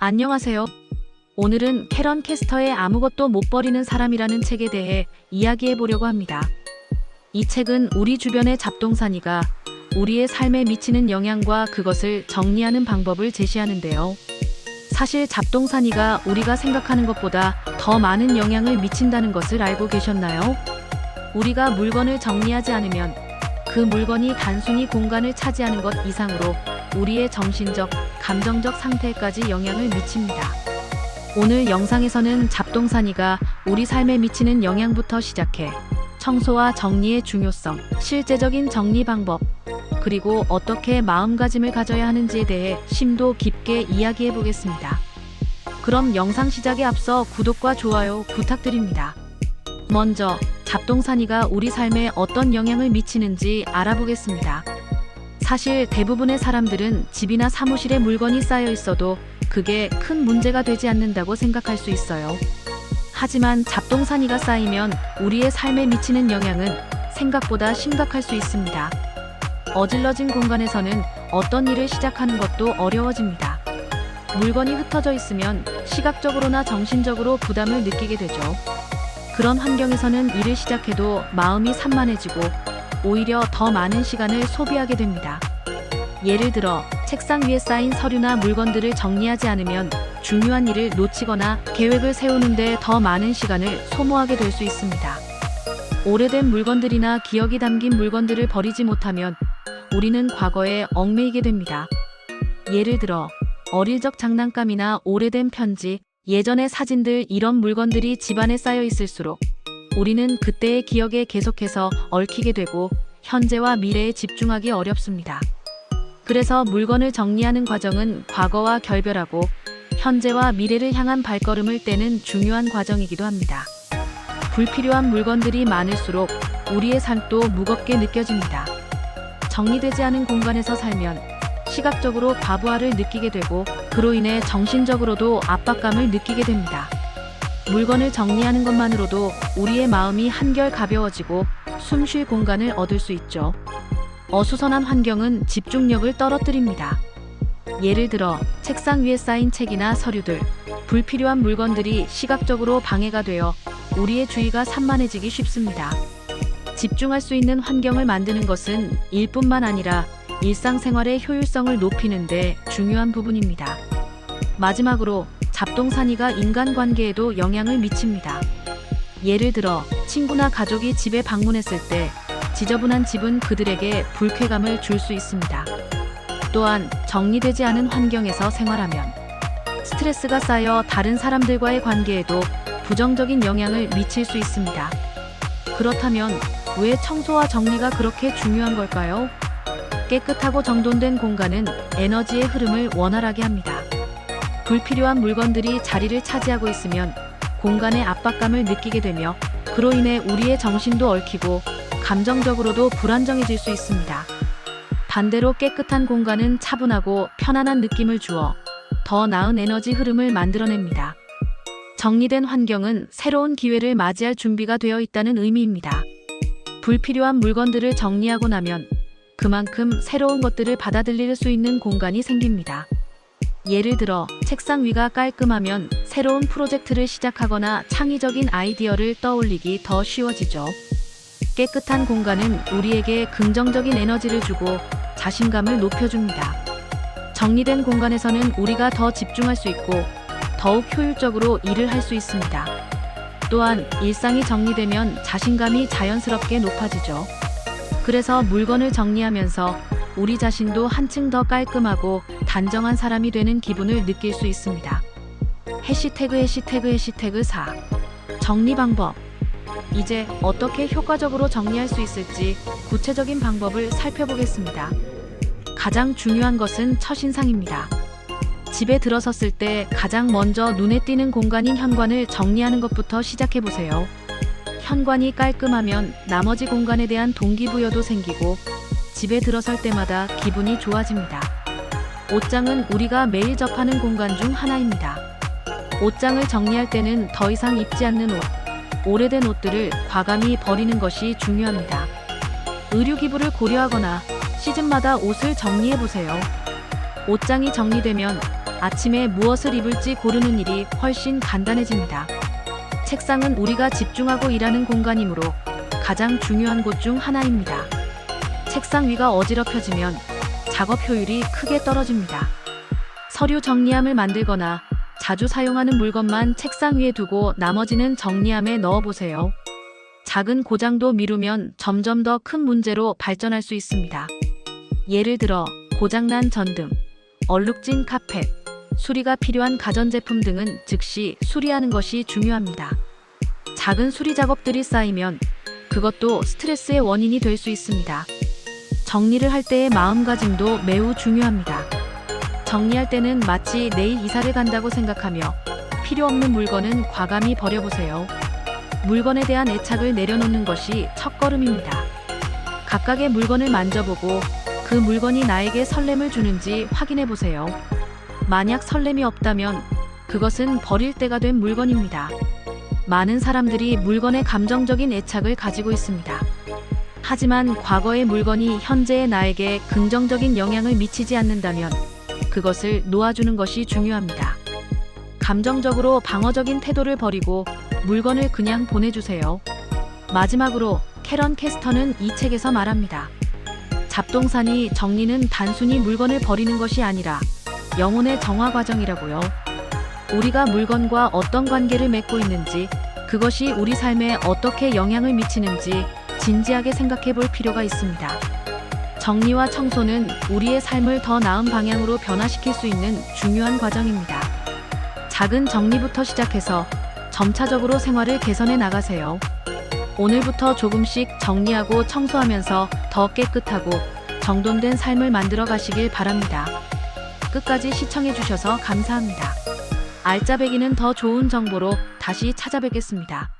안녕하세요. 오늘은 캐런 캐스터의 아무것도 못 버리는 사람이라는 책에 대해 이야기해 보려고 합니다. 이 책은 우리 주변의 잡동사니가 우리의 삶에 미치는 영향과 그것을 정리하는 방법을 제시하는데요. 사실 잡동사니가 우리가 생각하는 것보다 더 많은 영향을 미친다는 것을 알고 계셨나요? 우리가 물건을 정리하지 않으면 그 물건이 단순히 공간을 차지하는 것 이상으로 우리의 정신적, 감정적 상태까지 영향을 미칩니다. 오늘 영상에서는 잡동사니가 우리 삶에 미치는 영향부터 시작해 청소와 정리의 중요성, 실제적인 정리 방법, 그리고 어떻게 마음가짐을 가져야 하는지에 대해 심도 깊게 이야기해 보겠습니다. 그럼 영상 시작에 앞서 구독과 좋아요 부탁드립니다. 먼저 잡동사니가 우리 삶에 어떤 영향을 미치는지 알아보겠습니다. 사실 대부분의 사람들은 집이나 사무실에 물건이 쌓여 있어도 그게 큰 문제가 되지 않는다고 생각할 수 있어요. 하지만 잡동사니가 쌓이면 우리의 삶에 미치는 영향은 생각보다 심각할 수 있습니다. 어질러진 공간에서는 어떤 일을 시작하는 것도 어려워집니다. 물건이 흩어져 있으면 시각적으로나 정신적으로 부담을 느끼게 되죠. 그런 환경에서는 일을 시작해도 마음이 산만해지고 오히려 더 많은 시간을 소비하게 됩니다. 예를 들어 책상 위에 쌓인 서류나 물건들을 정리하지 않으면 중요한 일을 놓치거나 계획을 세우는데 더 많은 시간을 소모하게 될 수 있습니다. 오래된 물건들이나 기억이 담긴 물건들을 버리지 못하면 우리는 과거에 얽매이게 됩니다. 예를 들어 어릴 적 장난감이나 오래된 편지, 예전의 사진들, 이런 물건들이 집안에 쌓여 있을수록 우리는 그때의 기억에 계속해서 얽히게 되고 현재와 미래에 집중하기 어렵습니다. 그래서 물건을 정리하는 과정은 과거와 결별하고 현재와 미래를 향한 발걸음을 떼는 중요한 과정이기도 합니다. 불필요한 물건들이 많을수록 우리의 삶도 무겁게 느껴집니다. 정리되지 않은 공간에서 살면 시각적으로 과부하를 느끼게 되고 그로 인해 정신적으로도 압박감을 느끼게 됩니다. 물건을 정리하는 것만으로도 우리의 마음이 한결 가벼워지고 숨 쉴 공간을 얻을 수 있죠. 어수선한 환경은 집중력을 떨어뜨립니다. 예를 들어 책상 위에 쌓인 책이나 서류들, 불필요한 물건들이 시각적으로 방해가 되어 우리의 주의가 산만해지기 쉽습니다. 집중할 수 있는 환경을 만드는 것은 일뿐만 아니라 일상생활의 효율성을 높이는 데 중요한 부분입니다. 마지막으로 잡동사니가 인간관계에도 영향을 미칩니다. 예를 들어 친구나 가족이 집에 방문했을 때 지저분한 집은 그들에게 불쾌감을 줄 수 있습니다. 또한 정리되지 않은 환경에서 생활하면 스트레스가 쌓여 다른 사람들과의 관계에도 부정적인 영향을 미칠 수 있습니다. 그렇다면 왜 청소와 정리가 그렇게 중요한 걸까요? 깨끗하고 정돈된 공간은 에너지의 흐름을 원활하게 합니다. 불필요한 물건들이 자리를 차지하고 있으면 공간의 압박감을 느끼게 되며 그로 인해 우리의 정신도 얽히고 감정적으로도 불안정해질 수 있습니다. 반대로 깨끗한 공간은 차분하고 편안한 느낌을 주어 더 나은 에너지 흐름을 만들어냅니다. 정리된 환경은 새로운 기회를 맞이할 준비가 되어 있다는 의미입니다. 불필요한 물건들을 정리하고 나면 그만큼 새로운 것들을 받아들일 수 있는 공간이 생깁니다. 예를 들어 책상 위가 깔끔하면 새로운 프로젝트를 시작하거나 창의적인 아이디어를 떠올리기 더 쉬워지죠. 깨끗한 공간은 우리에게 긍정적인 에너지를 주고 자신감을 높여줍니다. 정리된 공간에서는 우리가 더 집중할 수 있고 더욱 효율적으로 일을 할 수 있습니다. 또한 일상이 정리되면 자신감이 자연스럽게 높아지죠. 그래서 물건을 정리하면서 우리 자신도 한층 더 깔끔하고 단정한 사람이 되는 기분을 느낄 수 있습니다. 해시태그 4. 정리 방법. 이제 어떻게 효과적으로 정리할 수 있을지 구체적인 방법을 살펴보겠습니다. 가장 중요한 것은 첫인상입니다. 집에 들어섰을 때 가장 먼저 눈에 띄는 공간인 현관을 정리하는 것부터 시작해보세요. 현관이 깔끔하면 나머지 공간에 대한 동기부여도 생기고 집에 들어설 때마다 기분이 좋아집니다. 옷장은 우리가 매일 접하는 공간 중 하나입니다. 옷장을 정리할 때는 더 이상 입지 않는 옷, 오래된 옷들을 과감히 버리는 것이 중요합니다. 의류 기부를 고려하거나 시즌마다 옷을 정리해보세요. 옷장이 정리되면 아침에 무엇을 입을지 고르는 일이 훨씬 간단해집니다. 책상은 우리가 집중하고 일하는 공간이므로 가장 중요한 곳 중 하나입니다. 책상 위가 어지럽혀지면 작업 효율이 크게 떨어집니다. 서류 정리함을 만들거나 자주 사용하는 물건만 책상 위에 두고 나머지는 정리함에 넣어보세요. 작은 고장도 미루면 점점 더 큰 문제로 발전할 수 있습니다. 예를 들어 고장난 전등, 얼룩진 카펫, 수리가 필요한 가전제품 등은 즉시 수리하는 것이 중요합니다. 작은 수리 작업들이 쌓이면 그것도 스트레스의 원인이 될 수 있습니다. 정리를 할 때의 마음가짐도 매우 중요합니다. 정리할 때는 마치 내일 이사를 간다고 생각하며 필요 없는 물건은 과감히 버려보세요. 물건에 대한 애착을 내려놓는 것이 첫걸음입니다. 각각의 물건을 만져보고 그 물건이 나에게 설렘을 주는지 확인해 보세요. 만약 설렘이 없다면 그것은 버릴 때가 된 물건입니다. 많은 사람들이 물건에 감정적인 애착을 가지고 있습니다. 하지만 과거의 물건이 현재의 나에게 긍정적인 영향을 미치지 않는다면 그것을 놓아주는 것이 중요합니다. 감정적으로 방어적인 태도를 버리고 물건을 그냥 보내주세요. 마지막으로 캐런 캐스터는 이 책에서 말합니다. 잡동사니 정리는 단순히 물건을 버리는 것이 아니라 영혼의 정화 과정이라고요. 우리가 물건과 어떤 관계를 맺고 있는지, 그것이 우리 삶에 어떻게 영향을 미치는지 진지하게 생각해 볼 필요가 있습니다. 정리와 청소는 우리의 삶을 더 나은 방향으로 변화시킬 수 있는 중요한 과정입니다. 작은 정리부터 시작해서 점차적으로 생활을 개선해 나가세요. 오늘부터 조금씩 정리하고 청소하면서 더 깨끗하고 정돈된 삶을 만들어 가시길 바랍니다. 끝까지 시청해 주셔서 감사합니다. 알짜배기는 더 좋은 정보로 다시 찾아뵙겠습니다.